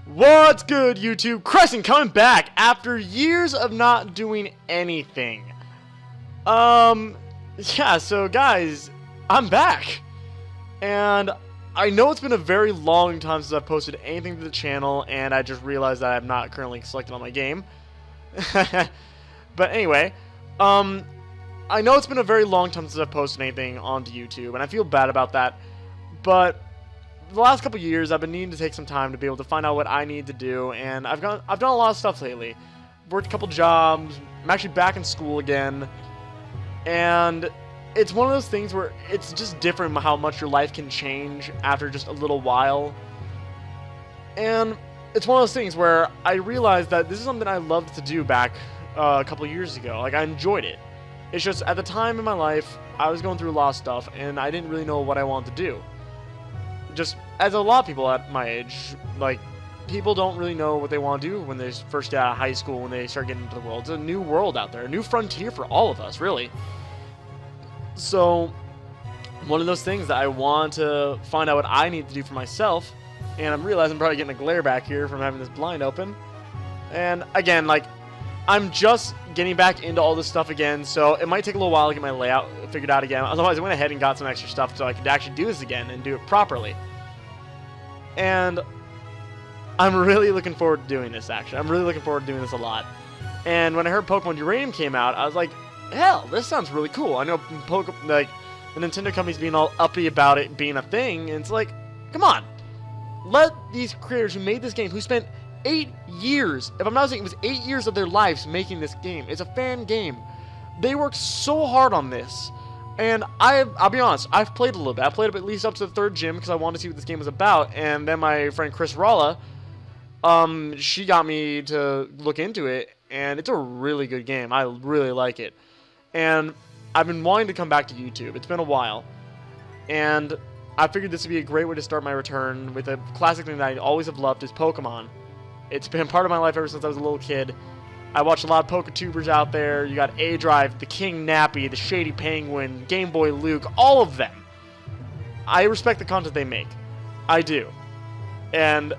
What's good, YouTube? Crescent coming back after years of not doing anything. Yeah, so guys, I'm back. And I know it's been a very long time since I've posted anything to the channel, and I just realized that I'm not currently selected on my game. But anyway, I know it's been a very long time since I've posted anything onto YouTube, and I feel bad about that. But the last couple years, I've been needing to take some time to be able to find out what I need to do, and I've done a lot of stuff lately. Worked a couple jobs. I'm actually back in school again, and it's one of those things where it's just different how much your life can change after just a little while. And it's one of those things where I realized that this is something I loved to do back a couple years ago. Like, I enjoyed it. It's just at the time in my life, I was going through a lot of stuff, and I didn't really know what I wanted to do. Just as a lot of people at my age, like, people don't really know what they want to do when they first get out of high school, when they start getting into the world. It's a new world out there, a new frontier for all of us, really. So, one of those things that I want to find out what I need to do for myself, and I'm realizing I'm probably getting a glare back here from having this blind open. And again, like, I'm just getting back into all this stuff again, so it might take a little while to get my layout figured out again. Otherwise, I went ahead and got some extra stuff so I could actually do this again and do it properly. And I'm really looking forward to doing this, actually. I'm really looking forward to doing this a lot. And when I heard Pokemon Uranium came out, I was like, hell, this sounds really cool. I know like, the Nintendo company's being all uppity about it being a thing, and it's like, come on. Let these creators who made this game, who spent 8 years, if I'm not mistaken, it was 8 years of their lives making this game. It's a fan game. They worked so hard on this. And I'll be honest, I've played a little bit. I played at least up to the 3rd gym because I wanted to see what this game was about. And then my friend Chris Ralla, she got me to look into it. And it's a really good game. I really like it. And I've been wanting to come back to YouTube. It's been a while. And I figured this would be a great way to start my return with a classic thing that I always have loved is Pokemon. It's been part of my life ever since I was a little kid. I watched a lot of Poketubers out there. You got A-Drive, the King Nappy, the Shady Penguin, Game Boy Luke, all of them. I respect the content they make. I do. And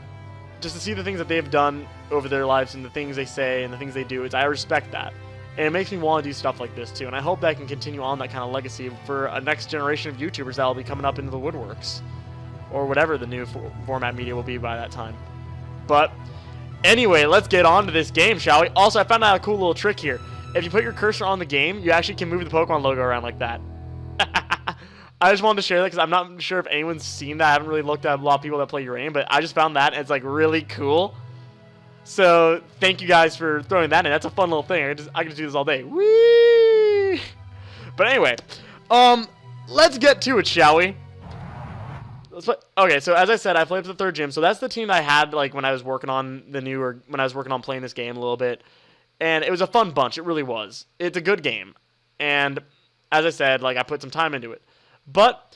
just to see the things that they've done over their lives and the things they say and the things they do, I respect that. And it makes me want to do stuff like this too. And I hope that I can continue on that kind of legacy for a next generation of YouTubers that will be coming up into the woodworks. Or whatever the new format media will be by that time. But anyway, let's get on to this game, shall we? Also, I found out a cool little trick here. If you put your cursor on the game, you actually can move the Pokemon logo around like that. I just wanted to share that because I'm not sure if anyone's seen that. I haven't really looked at a lot of people that play Uranium, but I just found that, and it's, like, really cool. So, thank you guys for throwing that in. That's a fun little thing. I can just do this all day. Whee! But anyway, let's get to it, shall we? Okay, so as I said, I played up to the 3rd gym, so that's the team I had like when I was working on when I was working on playing this game a little bit, and it was a fun bunch. It really was. It's a good game, and as I said, like I put some time into it. But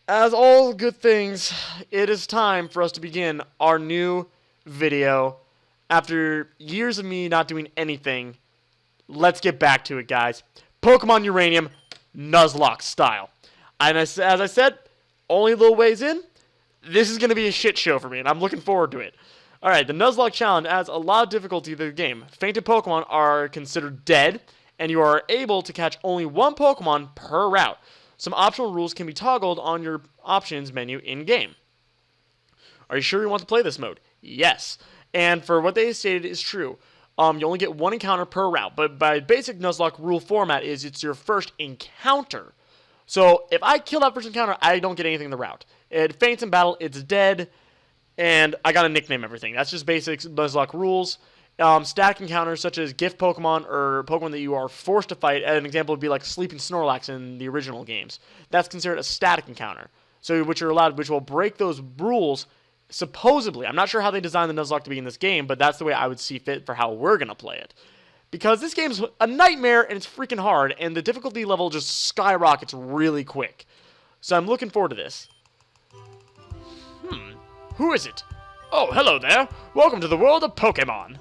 as all good things, it is time for us to begin our new video. After years of me not doing anything, let's get back to it, guys. Pokemon Uranium, Nuzlocke style. And as I said, only a little ways in, this is going to be a shit show for me, and I'm looking forward to it. Alright, the Nuzlocke challenge adds a lot of difficulty to the game. Fainted Pokemon are considered dead, and you are able to catch only one Pokemon per route. Some optional rules can be toggled on your options menu in-game. Are you sure you want to play this mode? Yes. And for what they stated is true. You only get one encounter per route, but by basic Nuzlocke rule format is it's your first encounter. So, if I kill that first encounter, I don't get anything in the route. It faints in battle, it's dead, and I gotta nickname everything. That's just basic Nuzlocke rules. Static encounters such as gift Pokemon or Pokemon that you are forced to fight, an example would be like Sleeping Snorlax in the original games. That's considered a static encounter. So, which will break those rules, supposedly. I'm not sure how they designed the Nuzlocke to be in this game, but that's the way I would see fit for how we're gonna play it. Because this game's a nightmare, and it's freaking hard, and the difficulty level just skyrockets really quick. So I'm looking forward to this. Who is it? Oh, hello there. Welcome to the world of Pokemon.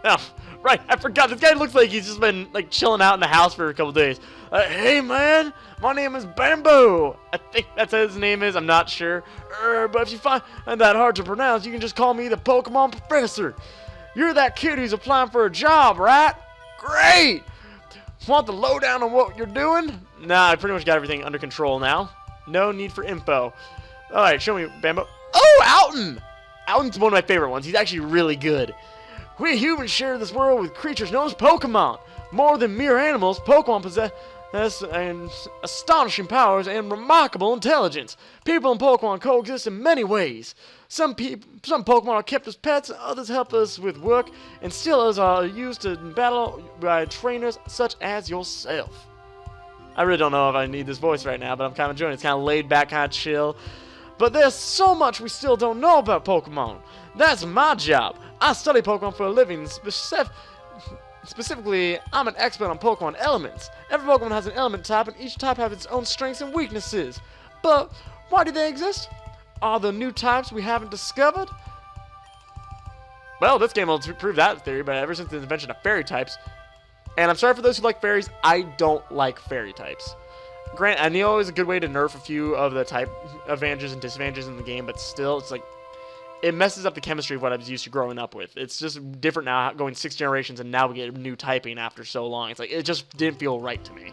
Oh, Right, I forgot. This guy looks like he's just been, like, chilling out in the house for a couple days. Hey, man, my name is Bamboo. I think that's what his name is. I'm not sure. But if you find that hard to pronounce, you can just call me the Pokemon Professor. You're that kid who's applying for a job, right? Great! Want the lowdown on what you're doing? Nah, I pretty much got everything under control now. No need for info. Alright, show me, Bamboo. Oh, Alton! Alton's one of my favorite ones. He's actually really good. We humans share this world with creatures known as Pokemon. More than mere animals, Pokemon possess astonishing powers and remarkable intelligence. People and Pokemon coexist in many ways. Some Pokemon are kept as pets, others help us with work, and still others are used in battle by trainers such as yourself. I really don't know if I need this voice right now, but I'm kind of enjoying it. It's kind of laid back, kind of chill. But there's so much we still don't know about Pokemon. That's my job. I study Pokemon for a living. Specifically, I'm an expert on Pokemon elements. Every Pokemon has an element type, and each type has its own strengths and weaknesses. But why do they exist? Are there new types we haven't discovered? Well, this game will prove that theory, but ever since the invention of fairy types, and I'm sorry for those who like fairies, I don't like fairy types. Grant, I know is a good way to nerf a few of the type advantages and disadvantages in the game, but still, it's like, it messes up the chemistry of what I was used to growing up with. It's just different now, going 6 generations, and now we get new typing after so long. It's like, it just didn't feel right to me.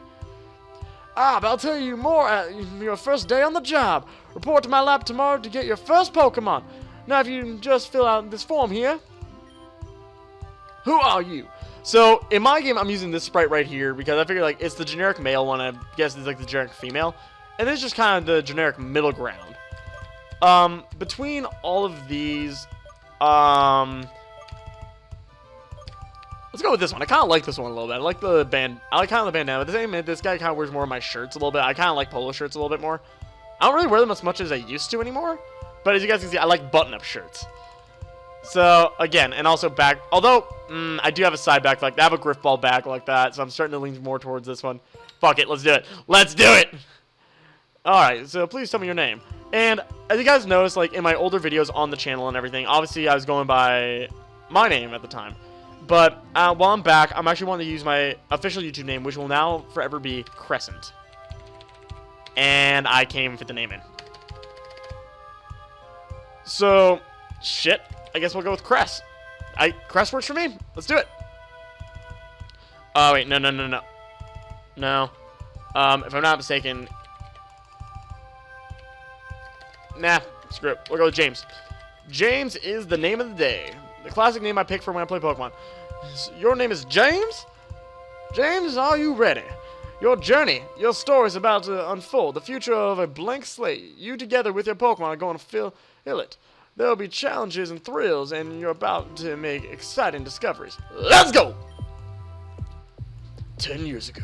But I'll tell you more at your first day on the job. Report to my lab tomorrow to get your first Pokemon. Now, if you just fill out this form here. Who are you? So, in my game, I'm using this sprite right here because I figure, like, it's the generic male one. I guess it's, like, the generic female. And this is just kind of the generic middle ground. Between all of these, let's go with this one. I kind of like this one a little bit. I like the band. I like kind of the bandana. But at the same time, this guy kind of wears more of my shirts a little bit. I kind of like polo shirts a little bit more. I don't really wear them as much as I used to anymore. But as you guys can see, I like button-up shirts. So, again, and also back. Although, I do have a side back like that. I have a griff ball back like that. So I'm starting to lean more towards this one. Fuck it. Let's do it. Let's do it! Alright, so please tell me your name. And as you guys noticed, like in my older videos on the channel and everything, obviously I was going by my name at the time. But while I'm back, I'm actually wanting to use my official YouTube name, which will now forever be Crescent. And I can't even fit the name in. So, shit. I guess we'll go with Cress. Cress works for me. Let's do it. Oh, wait. No. No. If I'm not mistaken... Nah, screw it. We'll go with James. James is the name of the day. The classic name I pick for when I play Pokemon. Your name is James? James, are you ready? Your journey, your story is about to unfold. The future of a blank slate. You together with your Pokemon are going to fill it. There will be challenges and thrills, and you're about to make exciting discoveries. Let's go! 10 years ago,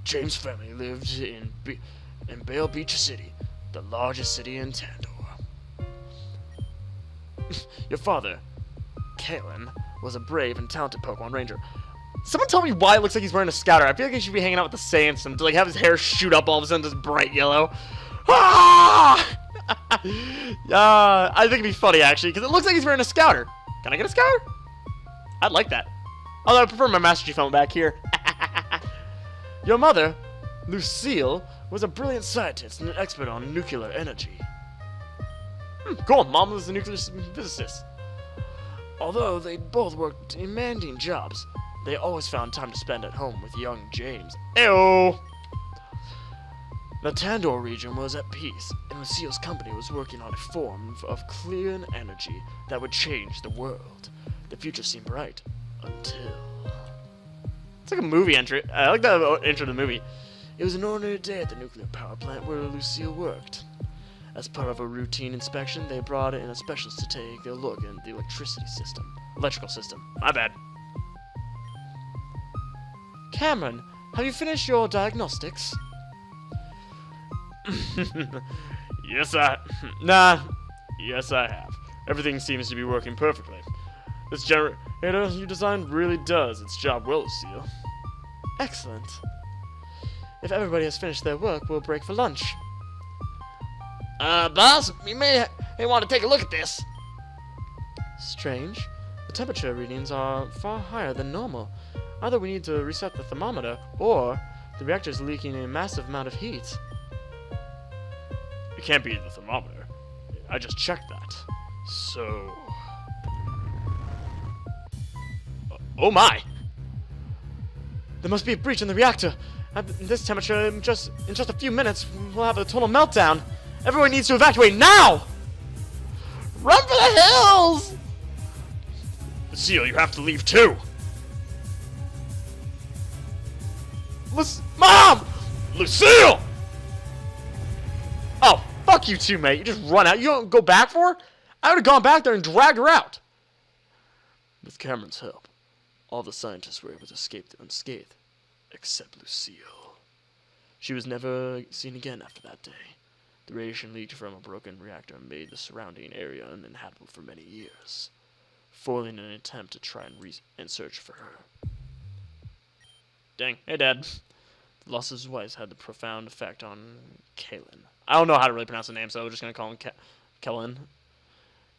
James' family lived in Bale Beach City, the largest city in Tandor. Your father, Kalen, was a brave and talented Pokemon Ranger. Someone tell me why it looks like he's wearing a scouter. I feel like he should be hanging out with the Sandstorm to like have his hair shoot up all of a sudden just bright yellow. Ah! I think it'd be funny actually, because it looks like he's wearing a scouter. Can I get a scouter? I'd like that. Although I prefer my Master Chief phone back here. Your mother, Lucille, was a brilliant scientist and an expert on nuclear energy. Cool, Mom was a nuclear physicist. Although they both worked demanding jobs, they always found time to spend at home with young James. Ew! The Tandor region was at peace, and Lucille's company was working on a form of clean energy that would change the world. The future seemed bright, until... It's like a movie entry. I like the intro to the movie. It was an ordinary day at the nuclear power plant where Lucille worked. As part of a routine inspection, they brought in a specialist to take a look at the electrical system. My bad. Cameron, have you finished your diagnostics? Yes, I have. Everything seems to be working perfectly. This generator you designed really does its job well, Lucille. Excellent. If everybody has finished their work, we'll break for lunch. Boss, you may want to take a look at this. Strange. The temperature readings are far higher than normal. Either we need to reset the thermometer, or the reactor is leaking a massive amount of heat. It can't be the thermometer. I just checked that. So... oh my! There must be a breach in the reactor. At this temperature, in just a few minutes, we'll have a total meltdown. Everyone needs to evacuate now! Run for the hills! Lucille, you have to leave too. Mom! Lucille! Oh, fuck you too, mate. You just run out. You don't go back for her? I would have gone back there and dragged her out. With Cameron's help, all the scientists were able to escape unscathed, except Lucille. She was never seen again after that day. The radiation leaked from a broken reactor and made the surrounding area uninhabitable for many years, foiling an attempt to try and search for her. Dang. Hey, Dad. The loss of his wife had a profound effect on Kalen. I don't know how to really pronounce the name, so we're just going to call him Kellen.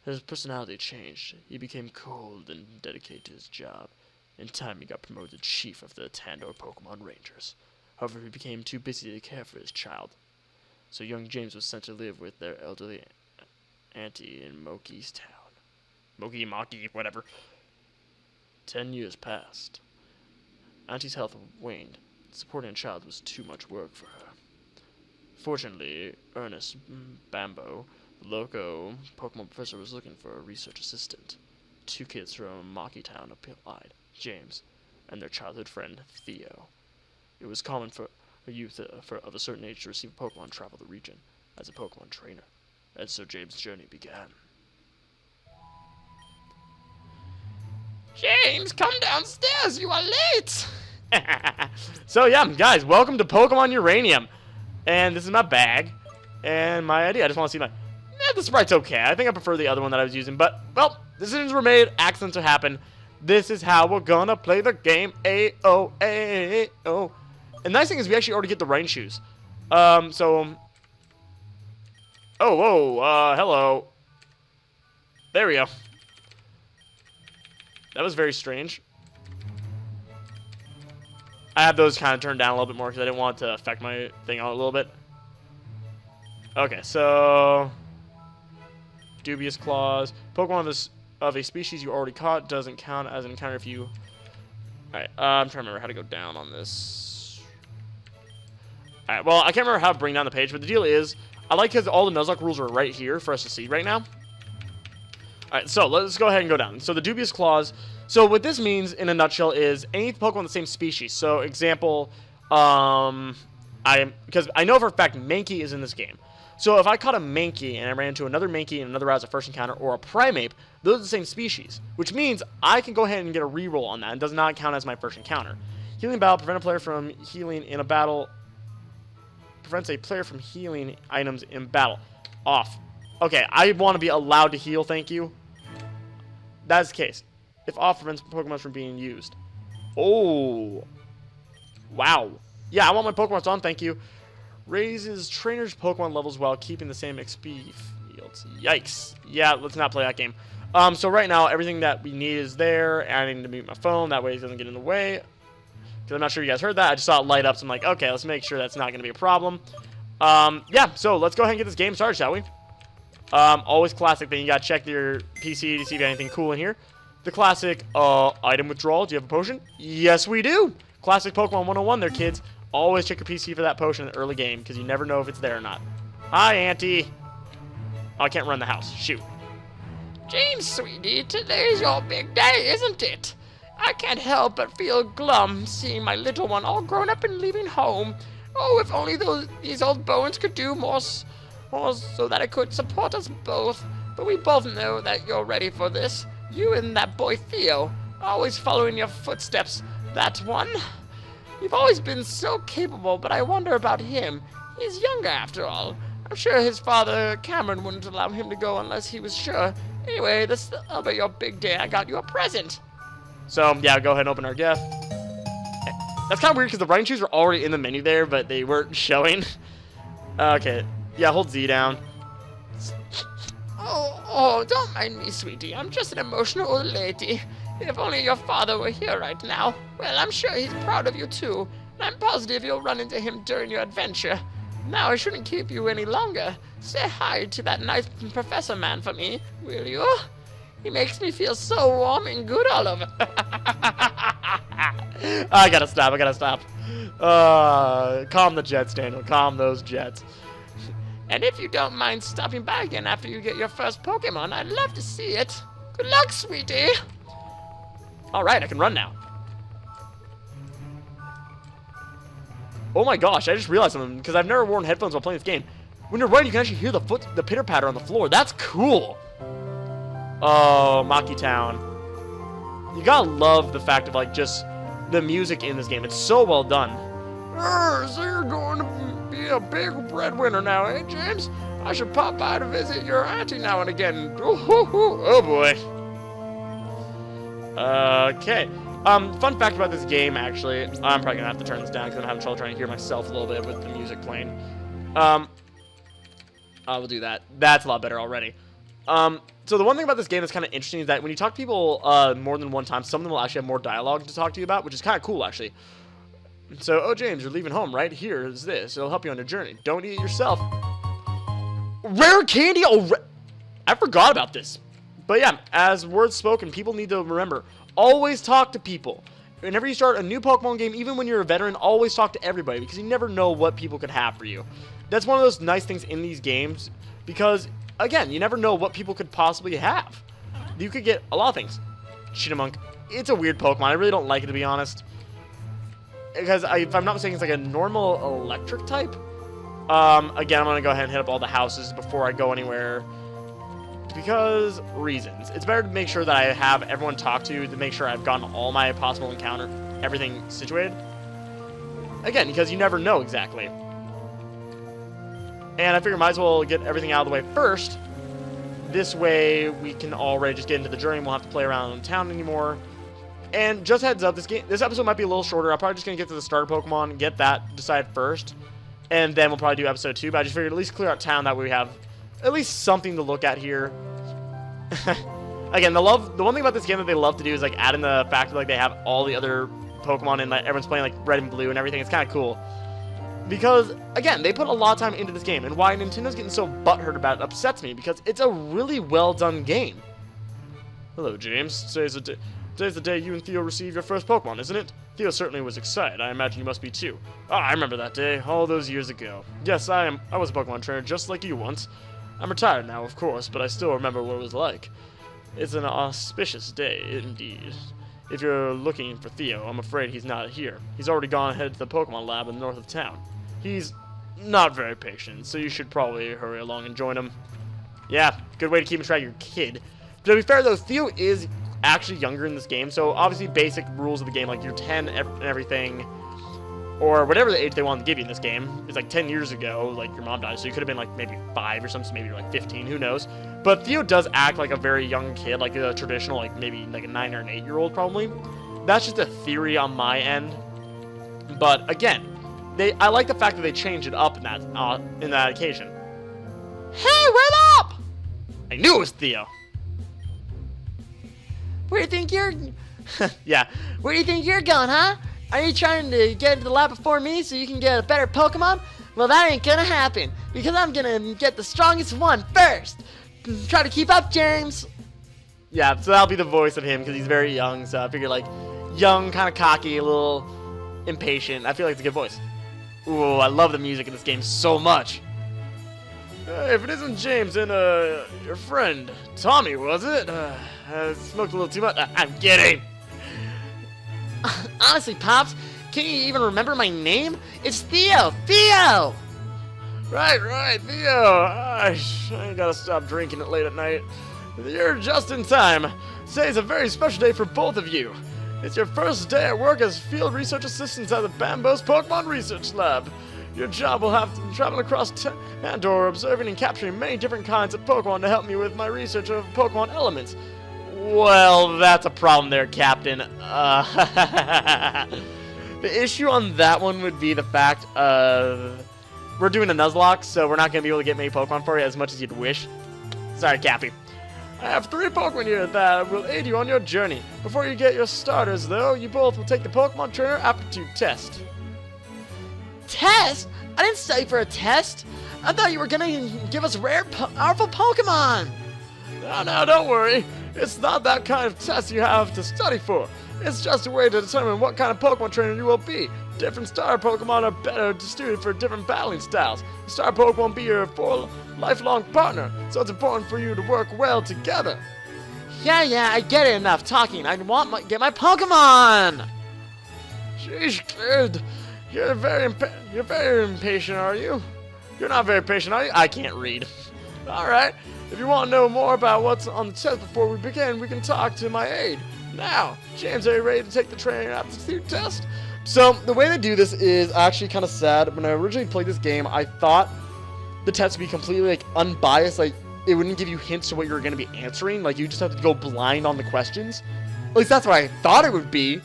His personality changed. He became cold and dedicated to his job. In time, he got promoted to chief of the Tandor Pokemon Rangers. However, he became too busy to care for his child. So young James was sent to live with their elderly auntie in Moki's town. Moki, whatever. 10 years passed. Auntie's health waned. Supporting a child was too much work for her. Fortunately, Ernest Bambo, the local Pokemon professor, was looking for a research assistant. 2 kids from Moki Town applied, James and their childhood friend, Theo. It was common for a youth of a certain age to receive a Pokemon travel the region as a Pokemon trainer, and so James' journey began. James, come downstairs, you are late! So yeah, guys, welcome to Pokemon Uranium. And this is my bag, and my ID. I just want to see the sprite's okay. I think I prefer the other one that I was using, but, well, decisions were made, accidents have happened. This is how we're gonna play the game. A-O, A-O. And the nice thing is we actually already get the rain shoes. Oh, whoa, hello. There we go. That was very strange. I have those kind of turned down a little bit more because I didn't want it to affect my thing on a little bit. Okay, so... dubious claws. Pokemon of a species you already caught doesn't count as an encounter if you... Alright, I'm trying to remember how to go down on this. Alright, well, I can't remember how to bring down the page, but the deal is, I like because all the Nuzlocke rules are right here for us to see right now. Alright, so let's go ahead and go down. So the dubious claws. So what this means in a nutshell is any Pokemon the same species. So example, because I know for a fact Mankey is in this game. So if I caught a Mankey and I ran into another Mankey in another route as a first encounter, or a Primeape, those are the same species, which means I can go ahead and get a reroll on that and does not count as my first encounter. Healing battle, prevent a player from healing in a battle, prevents a player from healing items in battle. Off. Okay, I want to be allowed to heal, thank you. That's the case. If off, prevents Pokemon from being used. Oh. Wow. Yeah, I want my Pokemon on, thank you. Raises trainers' Pokemon levels while keeping the same XP fields. Yikes. Yeah, let's not play that game. So right now, everything that we need is there. I need to mute my phone. That way it doesn't get in the way. Because I'm not sure you guys heard that. I just saw it light up, so I'm like, okay, let's make sure that's not going to be a problem. Yeah, so let's go ahead and get this game started, shall we? Always classic thing. You got to check your PC to see if you have anything cool in here. The classic item withdrawal. Do you have a potion? Yes, we do. Classic Pokemon 101 there, kids. Always check your PC for that potion in the early game, because you never know if it's there or not. Hi, Auntie. Oh, I can't run the house. Shoot. James, sweetie, today's your big day, isn't it? I can't help but feel glum seeing my little one all grown up and leaving home. Oh, if only these old bones could do more so that it could support us both. But we both know that you're ready for this. You and that boy Theo, always following your footsteps. That one. You've always been so capable, but I wonder about him. He's younger after all. I'm sure his father, Cameron, wouldn't allow him to go unless he was sure. Anyway, this will celebrate your big day. I got you a present. So, yeah, go ahead and open our gift. That's kind of weird because the rain shoes were already in the menu there, but they weren't showing. Okay. Yeah, hold Z down. Oh, Oh, don't mind me, sweetie. I'm just an emotional old lady. If only your father were here right now. Well, I'm sure he's proud of you too, and I'm positive you'll run into him during your adventure. Now, I shouldn't keep you any longer. Say hi to that nice professor man for me, will you? He makes me feel so warm and good all over. I gotta stop. Calm the jets, Daniel. Calm those jets. And if you don't mind stopping by again after you get your first Pokemon, I'd love to see it. Good luck, sweetie. Alright, I can run now. Oh my gosh, I just realized something, because I've never worn headphones while playing this game. When you're running, you can actually hear the pitter-patter on the floor. That's cool. Oh, Maki Town. You gotta love the fact of, like, just the music in this game. It's so well done. So you're going to be a big breadwinner now, eh, James? I should pop by to visit your auntie now and again. Oh boy. Okay. Fun fact about this game, actually. I'm probably gonna have to turn this down because I'm having trouble trying to hear myself a little bit with the music playing. I will do that. That's a lot better already. So the one thing about this game that's kind of interesting is that when you talk to people more than one time, some of them will actually have more dialogue to talk to you about, which is kind of cool, actually. So, oh, James, you're leaving home, right? Here is this. It'll help you on your journey. Don't eat it yourself. Rare candy? Oh, I forgot about this. But yeah, as words spoken, people need to remember, always talk to people. Whenever you start a new Pokemon game, even when you're a veteran, always talk to everybody because you never know what people could have for you. That's one of those nice things in these games because, again, you never know what people could possibly have. You could get a lot of things. Cheetah it's a weird Pokemon. I really don't like it, to be honest. Because, if I'm not mistaken, it's like a normal electric type. Again, I'm going to go ahead and hit up all the houses before I go anywhere. Because reasons. It's better to make sure that I have everyone talk to make sure I've gotten all my possible encounter, everything situated. Again, because you never know exactly. And I figure might as well get everything out of the way first. This way we can already just get into the journey and we'll have to play around in town anymore. And just heads up, this episode might be a little shorter. I'm probably just going to get to the starter Pokemon, get that decided first. And then we'll probably do episode 2. But I just figured at least clear out town, that way we have at least something to look at here. Again, the one thing about this game that they love to do is like add in the fact that like they have all the other Pokemon and like everyone's playing like red and blue and everything. It's kind of cool. Because, again, they put a lot of time into this game. And why Nintendo's getting so butthurt about it upsets me. Because it's a really well done game. Hello, James. Today's the day you and Theo receive your first Pokemon, isn't it? Theo certainly was excited. I imagine you must be too. Ah, I remember that day, all those years ago. Yes, I was a Pokemon trainer just like you once. I'm retired now, of course, but I still remember what it was like. It's an auspicious day, indeed. If you're looking for Theo, I'm afraid he's not here. He's already gone ahead to the Pokemon lab in the north of town. He's not very patient, so you should probably hurry along and join him. Yeah, good way to keep in track of your kid. But to be fair, though, Theo is actually younger in this game, so obviously basic rules of the game, like you're 10 and everything, or whatever the age they wanted to give you in this game. It's like 10 years ago, like your mom died, so you could have been like maybe 5 or something, so maybe you're like 15, who knows. But Theo does act like a very young kid, like a traditional, like maybe like a 9 or an 8-year-old probably. That's just a theory on my end. But again, I like the fact that they changed it up in that occasion. Hey, wait up! I knew it was Theo. Where do you think you're... Yeah. Where do you think you're going, huh? Are you trying to get into the lab before me so you can get a better Pokemon? Well, that ain't gonna happen, because I'm gonna get the strongest one first. Try to keep up, James. Yeah, so that'll be the voice of him, because he's very young, so I figure, like, young, kind of cocky, a little impatient. I feel like it's a good voice. Ooh, I love the music in this game so much. If it isn't James and, your friend, Tommy, was it? I smoked a little too much. I'm kidding. Honestly, Pops, can you even remember my name? It's Theo! Theo! Right, Theo. I gotta stop drinking it late at night. You're just in time. Today's a very special day for both of you. It's your first day at work as field research assistants at the Bambos Pokemon Research Lab. Your job will have to travel across Andor, observing and capturing many different kinds of Pokemon to help me with my research of Pokemon elements. Well, that's a problem there, Captain. The issue on that one would be the fact of we're doing a Nuzlocke, so we're not going to be able to get many Pokemon for you as much as you'd wish. Sorry, Cappy. I have 3 Pokemon here that will aid you on your journey. Before you get your starters, though, you both will take the Pokemon Trainer Aptitude Test. Test? I didn't study for a test. I thought you were gonna give us rare, powerful Pokemon. No, don't worry. It's not that kind of test you have to study for. It's just a way to determine what kind of Pokemon trainer you will be. Different starter Pokemon are better suited for different battling styles. The starter Pokemon will be your lifelong partner, so it's important for you to work well together. Yeah, I get it. Enough talking. I want to get my Pokemon. Sheesh, kid. You're very impatient, are you? You're not very patient, are you? I can't read. Alright, if you want to know more about what's on the test before we begin, we can talk to my aide. Now, James, are you ready to take the trainer aptitude test? So, the way they do this is actually kind of sad. When I originally played this game, I thought the test would be completely, like, unbiased. Like, it wouldn't give you hints to what you were going to be answering. Like, you just have to go blind on the questions. At least that's what I thought it would be.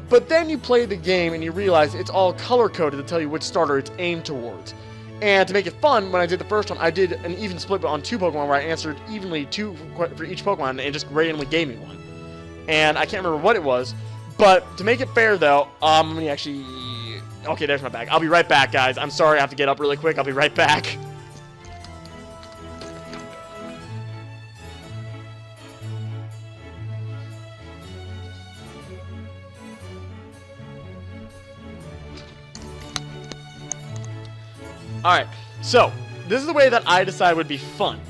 But then you play the game and you realize it's all color-coded to tell you which starter it's aimed towards. And to make it fun, when I did the first one, I did an even split on 2 Pokemon where I answered evenly 2 for each Pokemon and it just randomly gave me one. And I can't remember what it was. But to make it fair, though, let me actually... Okay, there's my bag. I'll be right back, guys. I'm sorry I have to get up really quick. I'll be right back. Alright, so, this is the way that I decided would be fun.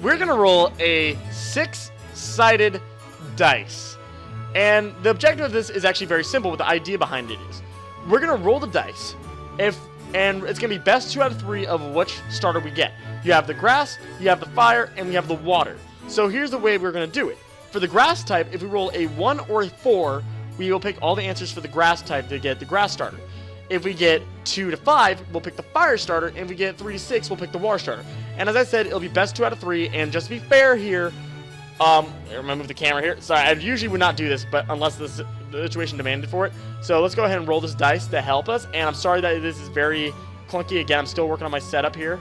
We're going to roll a 6-sided dice. And the objective of this is actually very simple. What the idea behind it is, we're going to roll the dice, and it's going to be best 2 out of 3 of which starter we get. You have the grass, you have the fire, and we have the water. So here's the way we're going to do it. For the grass type, if we roll a 1 or a 4, we will pick all the answers for the grass type to get the grass starter. If we get 2 to 5, we'll pick the fire starter, and if we get 3 to 6, we'll pick the water starter. And as I said, it'll be best 2 out of 3, and just to be fair here, I'm gonna move the camera here. Sorry, I usually would not do this, but unless the situation demanded for it. So let's go ahead and roll this dice to help us, and I'm sorry that this is very clunky. Again, I'm still working on my setup here.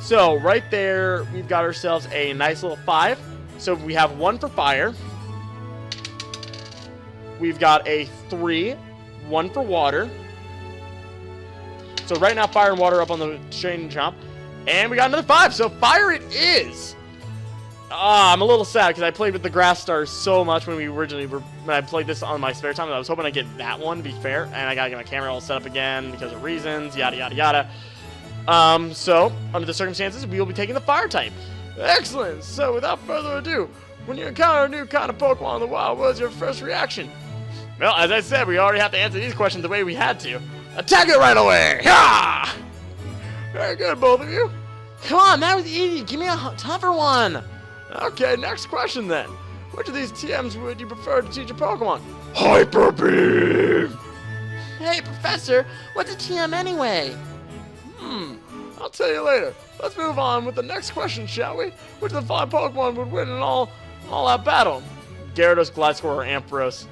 So right there, we've got ourselves a nice little 5. So we have 1 for fire. We've got a 3, 1 for water. So right now, fire and water up on the chain jump. And we got another 5, so fire it is! I'm a little sad because I played with the grass stars so much when I played this on my spare time. I was hoping I'd get that one, to be fair. And I gotta get my camera all set up again because of reasons, yada yada yada. So, under the circumstances, we will be taking the fire type. Excellent! So, without further ado, when you encounter a new kind of Pokemon in the wild, what is your first reaction? Well, as I said, we already have to answer these questions the way we had to. Attack it right away! Ha! Very good, both of you. Come on, that was easy. Give me a tougher one. Okay, next question then. Which of these TMs would you prefer to teach a Pokemon? Hyper Beam! Hey, Professor, what's a TM anyway? I'll tell you later. Let's move on with the next question, shall we? Which of the 5 Pokemon would win an all-out battle? Gyarados, Gliscor, or Ampharos?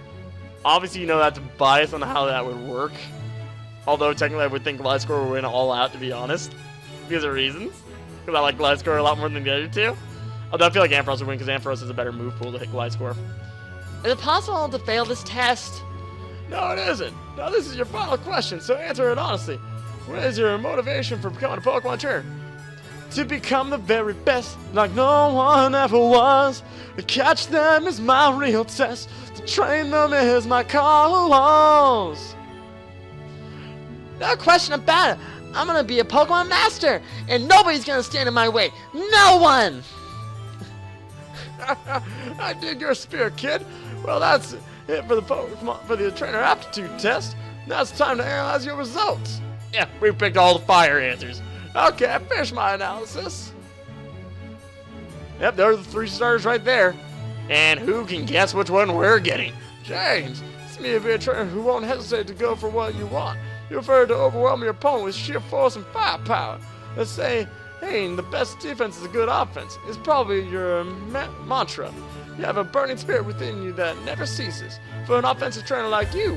Obviously, you know that's biased on how that would work. Although, technically, I would think Gliscor would win all-out, to be honest. Because of reasons. Because I like Gliscor a lot more than the other 2. Although I feel like Ampharos would win because Ampharos has a better move pool to hit Gliscor. Is it possible to fail this test? No, it isn't. Now, this is your final question, so answer it honestly. What is your motivation for becoming a Pokemon trainer? To become the very best, like no one ever was. To catch them is my real test. To train them is my cause. No question about it. I'm gonna be a Pokemon master, and nobody's gonna stand in my way. No one! I dig your spirit, kid. Well, that's it for the trainer aptitude test. Now it's time to analyze your results. Yeah, we picked all the fire answers. Okay, I finished my analysis. Yep, there are the 3 starters right there. And who can guess which one we're getting? James, it's me to be a trainer who won't hesitate to go for what you want. You prefer to overwhelm your opponent with sheer force and firepower. Let's say, hey, the best defense is a good offense. It's probably your mantra. You have a burning spirit within you that never ceases. For an offensive trainer like you,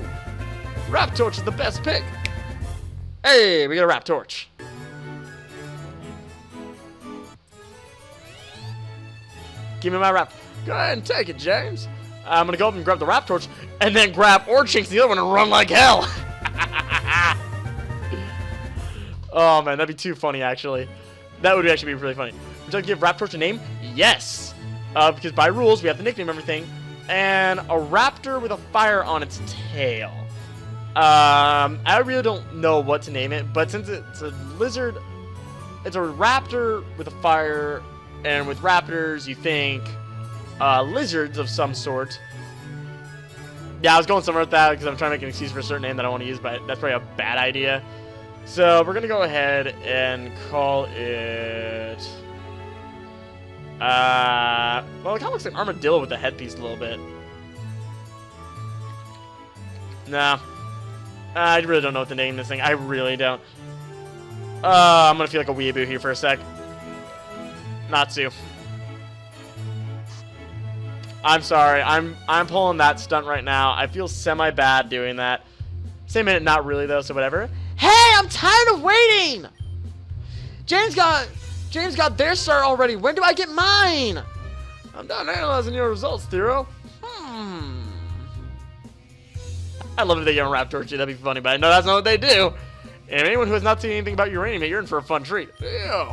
Raptorch is the best pick. Hey, we got a Raptorch. Give me my rap. Go ahead and take it, James. I'm gonna go up and grab the rap torch, and then grab Orchinx, the other one, and run like hell. Oh man, that'd be too funny actually. That would actually be really funny. Would you like to give rap torch a name? Yes. Because by rules we have to nickname everything. And a raptor with a fire on its tail. I really don't know what to name it, but since it's a lizard, it's a raptor with a fire, and with raptors you think lizards of some sort. Yeah, I was going somewhere with that because I'm trying to make an excuse for a certain name that I want to use, but that's probably a bad idea. So we're gonna go ahead and call it. Well, it kind of looks like armadillo with the headpiece a little bit. Nah. I really don't know what to name this thing. I really don't. I'm gonna feel like a weeaboo here for a sec. Natsu. I'm sorry. I'm pulling that stunt right now. I feel semi-bad doing that. Same minute, not really though, so whatever. Hey, I'm tired of waiting! James got their star already. When do I get mine? I'm done analyzing your results, Thero. I'd love it if they get a rap torch. That'd be funny, but I know that's not what they do. And anyone who has not seen anything about uranium, you're in for a fun treat. Ew.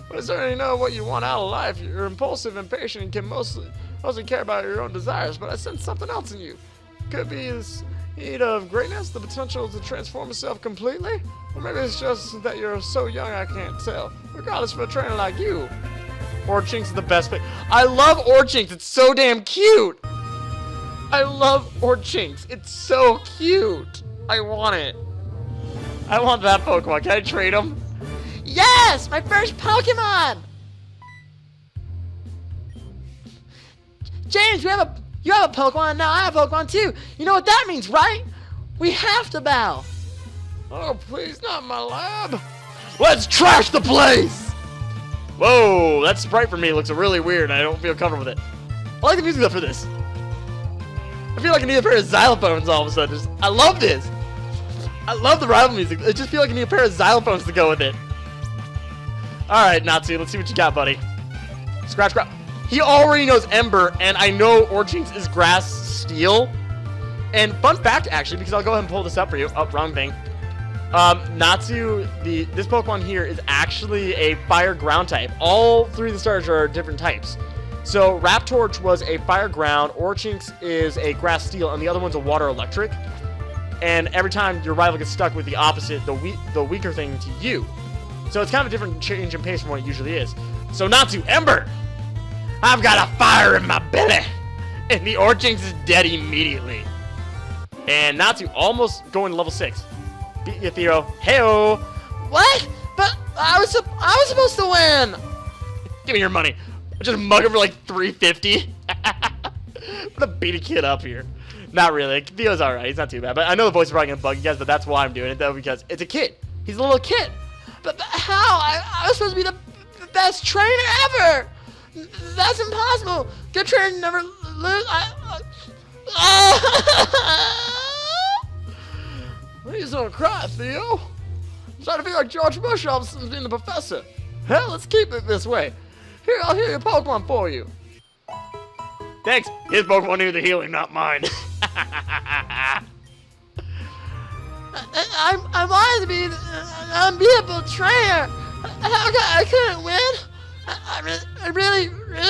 But I certainly know what you want out of life. You're impulsive, impatient, and can mostly care about your own desires, but I sense something else in you. Could be this need of greatness, the potential to transform yourself completely? Or maybe it's just that you're so young I can't tell. Regardless, for a trainer like you. Orchinx is the best pick. I love Orchinx. It's so damn cute. I love Orchinx. It's so cute. I want it. I want that Pokemon. Can I trade him? Yes! My first Pokemon! James, you have a Pokemon, now I have a Pokemon too. You know what that means, right? We have to battle. Oh, please, not my lab. Let's trash the place! Whoa, that sprite for me looks really weird and I don't feel comfortable with it. I like the music though for this. I feel like I need a pair of xylophones all of a sudden. I love this. I love the rival music. I just feel like I need a pair of xylophones to go with it. Alright, Natsu, let's see what you got, buddy. Scratch. He already knows Ember, and I know Orchinx is Grass Steel. And fun fact, actually, because I'll go ahead and pull this up for you. Oh, wrong thing. Natsu, this Pokemon here is actually a Fire Ground type. All three of the starters are different types. So Raptorch was a Fire Ground, Orchinx is a Grass Steel, and the other one's a Water Electric. And every time your rival gets stuck with the opposite, the weaker thing to you. So it's kind of a different change in pace from what it usually is. So Natsu, Ember! I've got a fire in my belly! And the Orchinx is dead immediately. And Natsu almost going to level 6. Beat you, Thero. Hey-oh! What? But I was supposed to win! Give me your money. I'll just mug him for like $350. I'm gonna beat a kid up here. Not really. Theo's alright. He's not too bad. But I know the voice is probably gonna bug you guys, but that's why I'm doing it, though, because it's a kid. He's a little kid. But how? I was supposed to be the best trainer ever! That's impossible! Good trainer never lose. Please don't cry, Theo. I'm starting to feel like George Bush being the professor. Hell, let's keep it this way. Here, I'll heal your Pokemon for you. Thanks. His Pokemon needed the healing, not mine. I wanted to be an unbeatable trainer. How come I couldn't win? I really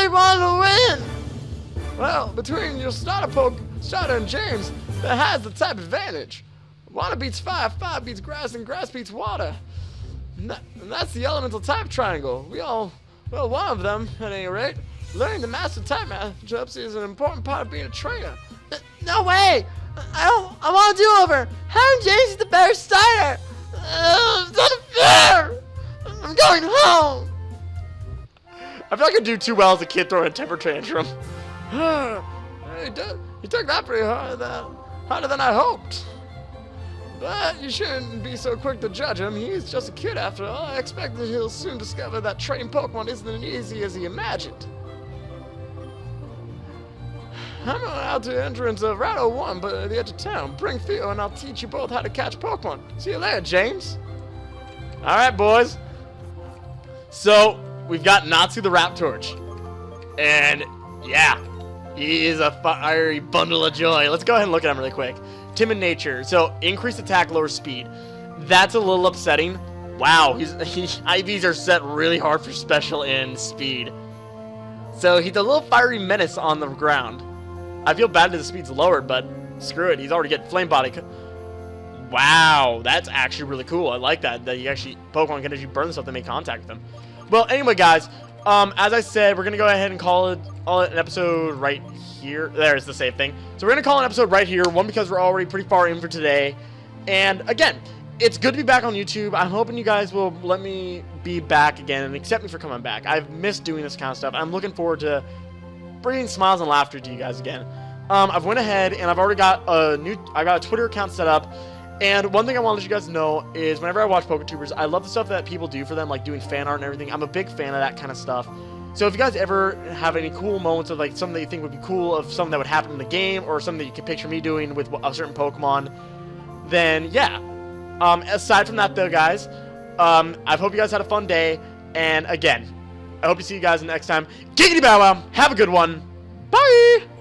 wanted to win. Well, between your starter and James, that has the type advantage. Water beats fire, fire beats grass, and grass beats water. And that's the elemental type triangle. Well, one of them, at any rate. Learning the master type matchups is an important part of being a trainer. No way! I want to do over. Having James is the better starter. It's unfair. I'm going home. I feel like I do too well as a kid throwing a temper tantrum. He took that pretty harder than I hoped. But you shouldn't be so quick to judge him. He's just a kid after all. I expect that he'll soon discover that training Pokemon isn't as easy as he imagined. I'm out to the entrance of Route 01, but at the edge of town. Bring Theo and I'll teach you both how to catch Pokemon. See you later, James. Alright, boys. So, we've got Natsu the Raptorch. And Yeah, he is a fiery bundle of joy. Let's go ahead and look at him really quick. Timid nature, so increased attack, lower speed. That's a little upsetting. Wow, IVs are set really hard for special and speed. So he's a little fiery menace on the ground. I feel bad that the speed's lowered, but screw it. He's already getting flame body. Wow, that's actually really cool. I like that you actually Pokemon can actually burn stuff to make contact with them. Well, anyway, guys, as I said, we're gonna go ahead and call it an episode right here. There's the same thing. So we're gonna call an episode right here. One, because we're already pretty far in for today, and again, it's good to be back on YouTube. I'm hoping you guys will let me be back again and accept me for coming back. I've missed doing this kind of stuff. I'm looking forward to bringing smiles and laughter to you guys again. I've went ahead and I've already got a Twitter account set up. And one thing I want to let you guys know is whenever I watch PokeTubers, I love the stuff that people do for them, like doing fan art and everything. I'm a big fan of that kind of stuff. So if you guys ever have any cool moments of like something that you think would be cool, of something that would happen in the game, or something that you can picture me doing with a certain Pokemon, then yeah. Aside from that though, guys, I hope you guys had a fun day. And again, I hope to see you guys next time. Giggity bow wow. Have a good one. Bye.